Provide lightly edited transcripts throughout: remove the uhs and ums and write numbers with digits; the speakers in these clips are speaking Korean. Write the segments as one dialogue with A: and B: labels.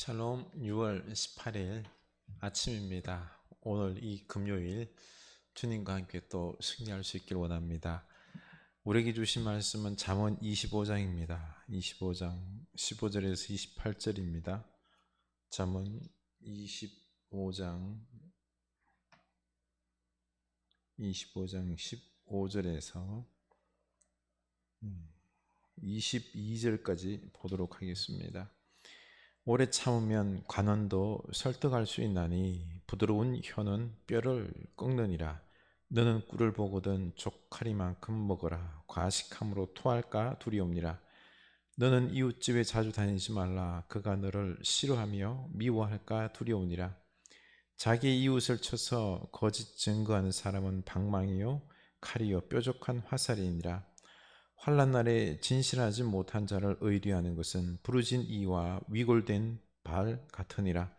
A: 샬롬. 6월 18일 아침입니다. 오늘 이 금요일 주님과 함께 또 승리할 수 있길 원합니다. 우리에게 주신 말씀은 잠언 25장입니다. 25장 15절에서 28절입니다. 잠언 25장 15절에서 22절까지 보도록 하겠습니다. 오래 참으면 관원도 설득할 수 있나니 부드러운 혀는 뼈를 꺾느니라. 너는 꿀을 보거든 족하리만큼 먹어라. 과식함으로 토할까 두려움니라. 너는 이웃집에 자주 다니지 말라. 그가 너를 싫어하며 미워할까 두려우니라. 자기 이웃을 쳐서 거짓 증거하는 사람은 방망이요 칼이요 뾰족한 화살이니라. 환난 날에 진실하지 못한 자를 의뢰하는 것은 부르진 이와 위골된 발 같으니라.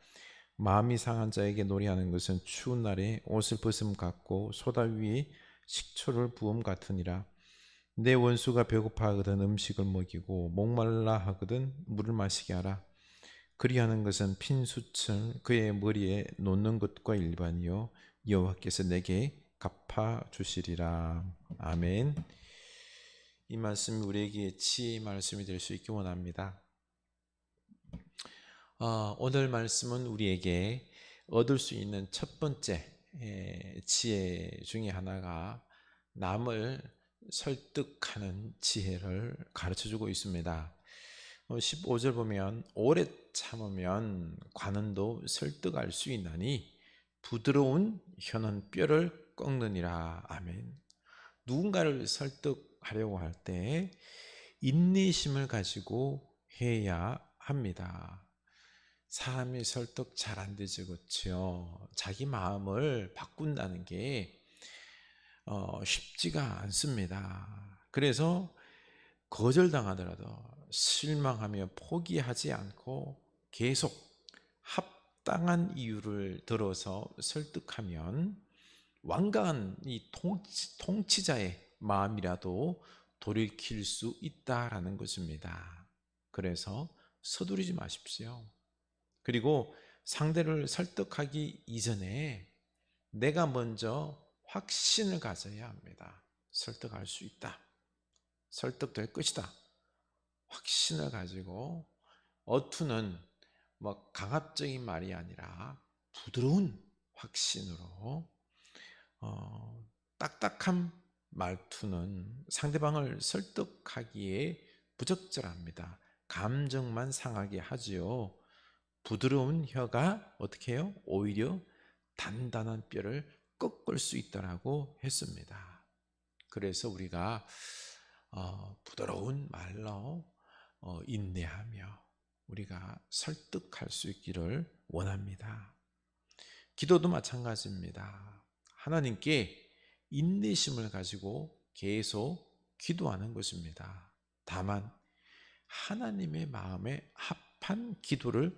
A: 마음이 상한 자에게 노래하는 것은 추운 날에 옷을 벗음 같고 소다 위에 식초를 부음 같으니라. 내 원수가 배고파하거든 음식을 먹이고 목말라 하거든 물을 마시게 하라. 그리하는 것은 핀 숯을 그의 머리에 놓는 것과 일반이요 여호와께서 내게 갚아 주시리라. 아멘. 이 말씀이 우리에게 지혜의 말씀이 될 수 있기 원합니다. 오늘 말씀은 우리에게 얻을 수 있는 첫 번째 지혜 중에 하나가 남을 설득하는 지혜를 가르쳐주고 있습니다. 15절 보면 오래 참으면 관원도 설득할 수 있나니 부드러운 혀는 뼈를 꺾느니라. 아멘. 누군가를 설득하려고 할 때 인내심을 가지고 해야 합니다. 사람이 설득 잘 안 되죠, 그렇죠? 자기 마음을 바꾼다는 게 쉽지가 않습니다. 그래서 거절당하더라도 실망하며 포기하지 않고 계속 합당한 이유를 들어서 설득하면 완강한 이 통치자의 마음이라도 돌이킬 수 있다라는 것입니다. 그래서 서두르지 마십시오. 그리고 상대를 설득하기 이전에 내가 먼저 확신을 가져야 합니다. 설득할 수 있다. 설득될 것이다. 확신을 가지고 어투는 강압적인 말이 아니라 부드러운 확신으로 딱딱한 말투는 상대방을 설득하기에 부적절합니다. 감정만 상하게 하지요. 부드러운 혀가 어떻게 해요? 오히려 단단한 뼈를 꺾을 수 있다라고 했습니다. 그래서 우리가 부드러운 말로 인내하며 우리가 설득할 수 있기를 원합니다. 기도도 마찬가지입니다. 하나님께 인내심을 가지고 계속 기도하는 것입니다. 다만 하나님의 마음에 합한 기도를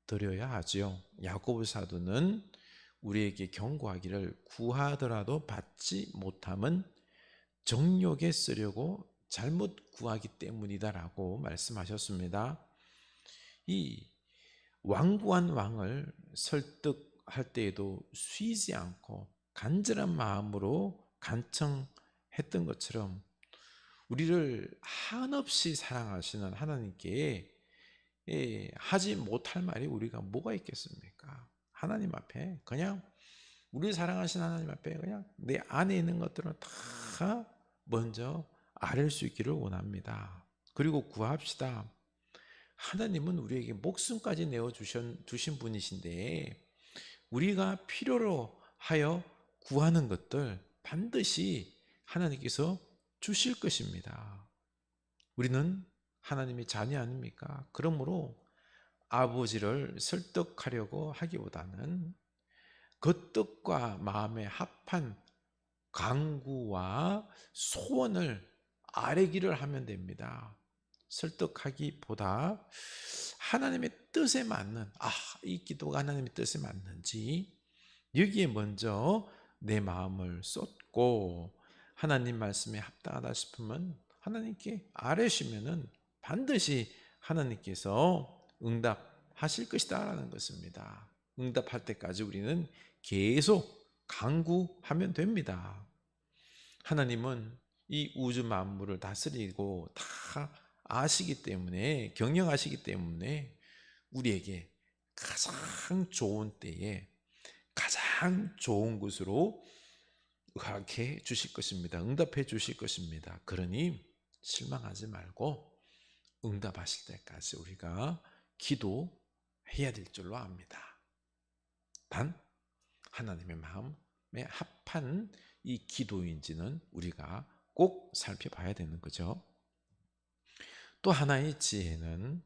A: 드려야 하지요. 야고보 사도는 우리에게 경고하기를 구하더라도 받지 못함은 정욕에 쓰려고 잘못 구하기 때문이다라고 말씀하셨습니다. 이 완고한 왕을 설득할 때에도 쉬지 않고 간절한 마음으로 간청했던 것처럼 우리를 한없이 사랑하시는 하나님께 하지 못할 말이 우리가 뭐가 있겠습니까? 하나님 앞에 그냥 우리 사랑하시는 하나님 앞에 그냥 내 안에 있는 것들은 다 먼저 아뢰 수 있기를 원합니다. 그리고 구합시다. 하나님은 우리에게 목숨까지 내어주신 분이신데 우리가 필요로 하여 구하는 것들 반드시 하나님께서 주실 것입니다. 우리는 하나님의 자녀 아닙니까? 그러므로 아버지를 설득하려고 하기보다는 그 뜻과 마음에 합한 간구와 소원을 아뢰기를 하면 됩니다. 설득하기보다 하나님의 뜻에 맞는 이 기도가 하나님의 뜻에 맞는지 여기에 먼저 내 마음을 쏟고 하나님 말씀에 합당하다 싶으면 하나님께 아뢰시면은 반드시 하나님께서 하실 것이다 라는 것입니다. 응답할 때까지 우리는 계속 간구하면 됩니다. 하나님은 이 우주 만물을 다스리고 다 아시기 때문에, 경영하시기 때문에 우리에게 가장 좋은 때에 가장 좋은 것으로 허락해 주실 것입니다. 응답해 주실 것입니다. 그러니 실망하지 말고 응답하실 때까지 우리가 기도해야 될 줄로 압니다. 단 하나님의 마음에 합한 이 기도인지는 우리가 꼭 살펴봐야 되는 거죠. 또 하나의 지혜는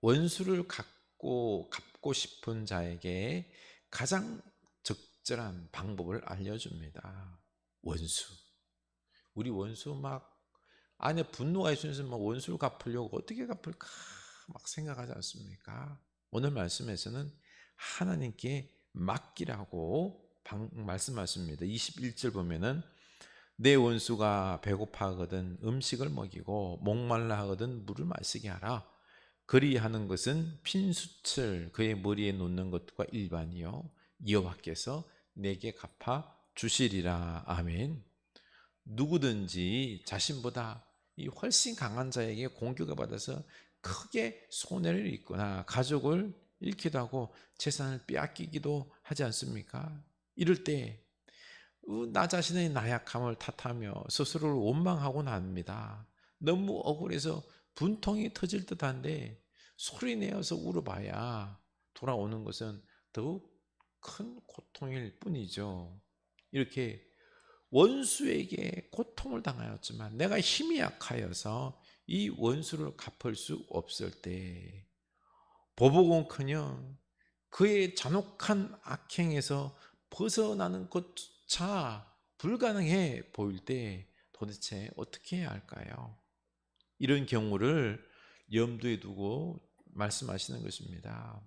A: 원수를 갚고 싶은 자에게 가장 적절한 방법을 알려줍니다. 원수. 우리 원수 막 안에 분노가 있으면서 막 원수를 갚으려고 어떻게 갚을까 막 생각하지 않습니까? 오늘 말씀에서는 하나님께 맡기라고 말씀하십니다. 21절 보면은 내 원수가 배고파 하거든 음식을 먹이고 목말라 하거든 물을 마시게 하라. 그리하는 것은 핀수철 그의 머리에 놓는 것과 일반이요 여호와께서 내게 갚아 주시리라. 아멘. 누구든지 자신보다 이 훨씬 강한 자에게 공격을 받아서 크게 손해를 입거나 가족을 잃기도 하고 재산을 빼앗기기도 하지 않습니까? 이럴 때 나 자신의 나약함을 탓하며 스스로를 원망하곤 합니다. 너무 억울해서 분통이 터질 듯한데 소리내어서 울어봐야 돌아오는 것은 더욱 큰 고통일 뿐이죠. 이렇게 원수에게 고통을 당하였지만 내가 힘이 약하여서 이 원수를 갚을 수 없을 때 보복은커녕 그의 잔혹한 악행에서 벗어나는 것조차 불가능해 보일 때 도대체 어떻게 해야 할까요? 이런 경우를 염두에 두고 말씀하시는 것입니다.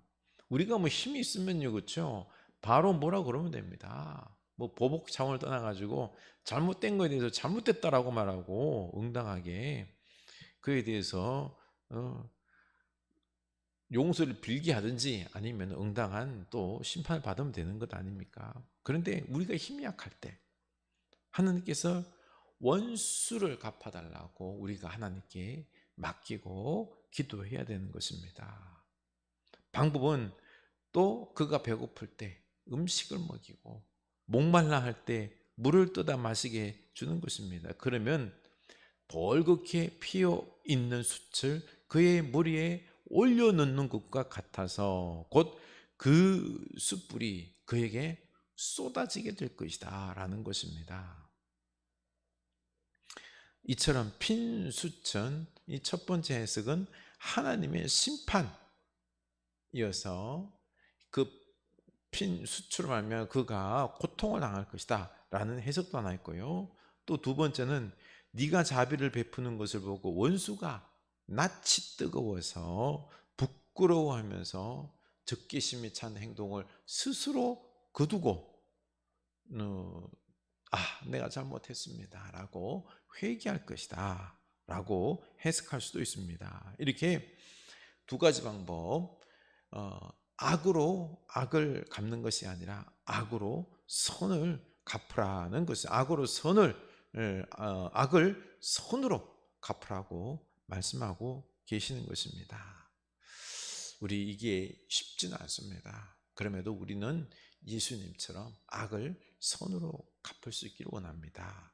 A: 우리가 뭐 힘이 있으면요, 그렇죠? 바로 뭐라 그러면 됩니다. 뭐 보복 차원을 떠나가지고 잘못된 거에 대해서 잘못됐다라고 말하고 응당하게 그에 대해서 용서를 빌게 하든지 아니면 응당한 또 심판을 받으면 되는 것 아닙니까? 그런데 우리가 힘이 약할 때 하나님께서 원수를 갚아달라고 우리가 하나님께 맡기고 기도해야 되는 것입니다. 방법은 또 그가 배고플 때 음식을 먹이고 목말라 할 때 물을 떠다 마시게 주는 것입니다. 그러면 벌겋게 피어 있는 숯을 그의 머리에 올려놓는 것과 같아서 곧 그 숯불이 그에게 쏟아지게 될 것이다 라는 것입니다. 이처럼 핀 숯은 이 첫 번째 해석은 하나님의 심판이어서 그 핀 숯으로 말하면 그가 고통을 당할 것이다 라는 해석도 하나 있고요. 또 두 번째는 네가 자비를 베푸는 것을 보고 원수가 낯이 뜨거워서 부끄러워하면서 적개심에 찬 행동을 스스로 거두고 내가 잘못했습니다 라고 회개할 것이다 라고 해석할 수도 있습니다. 이렇게 두 가지 방법, 악으로 악을 갚는 것이 아니라 악으로 선을 갚으라는 것이 악으로 악을 선으로 갚으라고 말씀하고 계시는 것입니다. 우리 이게 쉽지는 않습니다. 그럼에도 우리는 예수님처럼 악을 선으로 갚을 수 있기를 원합니다.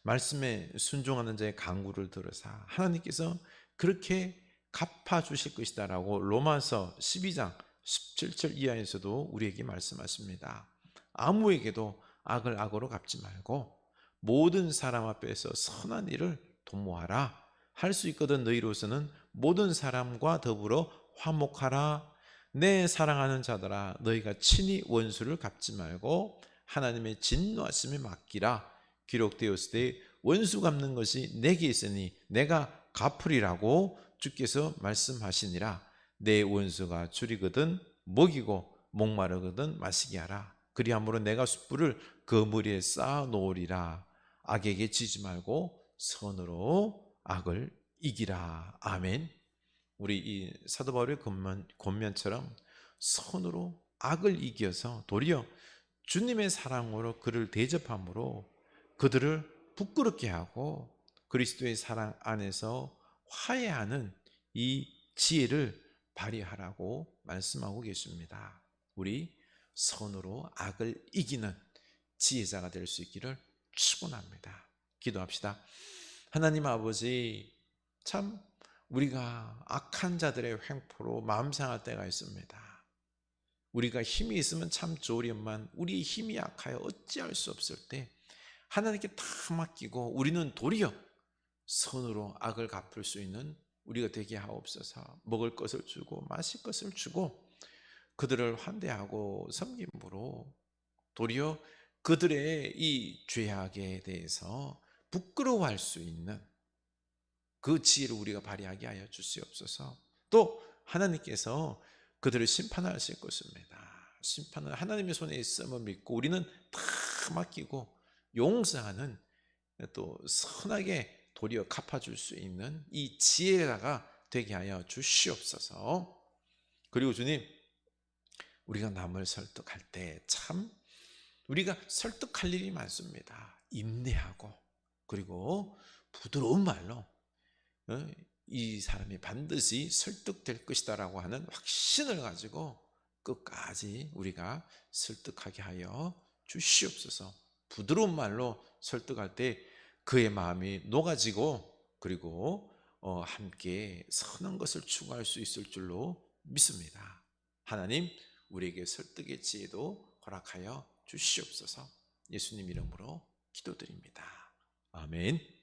A: 말씀에 순종하는 자의 간구를 들으사 하나님께서 그렇게 갚아주실 것이다 라고 로마서 12장 17절 이하에서도 우리에게 말씀하십니다. 아무에게도 악을 악으로 갚지 말고 모든 사람 앞에서 선한 일을 도모하라. 할 수 있거든 너희로서는 모든 사람과 더불어 화목하라. 내 사랑하는 자들아 너희가 친히 원수를 갚지 말고 하나님의 진노하심에 맡기라. 기록되었으되 원수 갚는 것이 내게 있으니 내가 갚으리라고 주께서 말씀하시니라. 내 원수가 줄이거든 먹이고 목마르거든 마시게 하라. 그리함으로 내가 숯불을 그 머리에 쌓아 놓으리라. 악에게 지지 말고 선으로 악을 이기라. 아멘. 우리 이 사도 바울의 권면처럼 선으로 악을 이겨서 도리어 주님의 사랑으로 그를 대접함으로 그들을 부끄럽게 하고 그리스도의 사랑 안에서 화해하는 이 지혜를 발휘하라고 말씀하고 계십니다. 우리 선으로 악을 이기는 지혜자가 될 수 있기를 축원합니다. 기도합시다. 하나님 아버지, 참 우리가 악한 자들의 횡포로 마음 상할 때가 있습니다. 우리가 힘이 있으면 참 좋으련만 우리의 힘이 약하여 어찌할 수 없을 때 하나님께 다 맡기고 우리는 도리어 선으로 악을 갚을 수 있는 우리가 되게 하옵소서. 먹을 것을 주고 마실 것을 주고 그들을 환대하고 섬김으로 도리어 그들의 이 죄악에 대해서 부끄러워할 수 있는 그 지혜를 우리가 발휘하게 하여 주시옵소서. 또 하나님께서 그들을 심판하실 것입니다. 심판은 하나님의 손에 있음을 믿고 우리는 다 맡기고 용서하는, 또 선하게 도리어 갚아줄 수 있는 이 지혜가 되게 하여 주시옵소서. 그리고 주님, 우리가 남을 설득할 때 참 우리가 설득할 일이 많습니다. 인내하고 그리고 부드러운 말로 이 사람이 반드시 설득될 것이다라고 하는 확신을 가지고 끝까지 우리가 설득하게 하여 주시옵소서. 부드러운 말로 설득할 때 그의 마음이 녹아지고 그리고 함께 선한 것을 추구할 수 있을 줄로 믿습니다. 하나님, 우리에게 설득의 지혜도 허락하여 주시옵소서. 예수님 이름으로 기도드립니다. 아멘.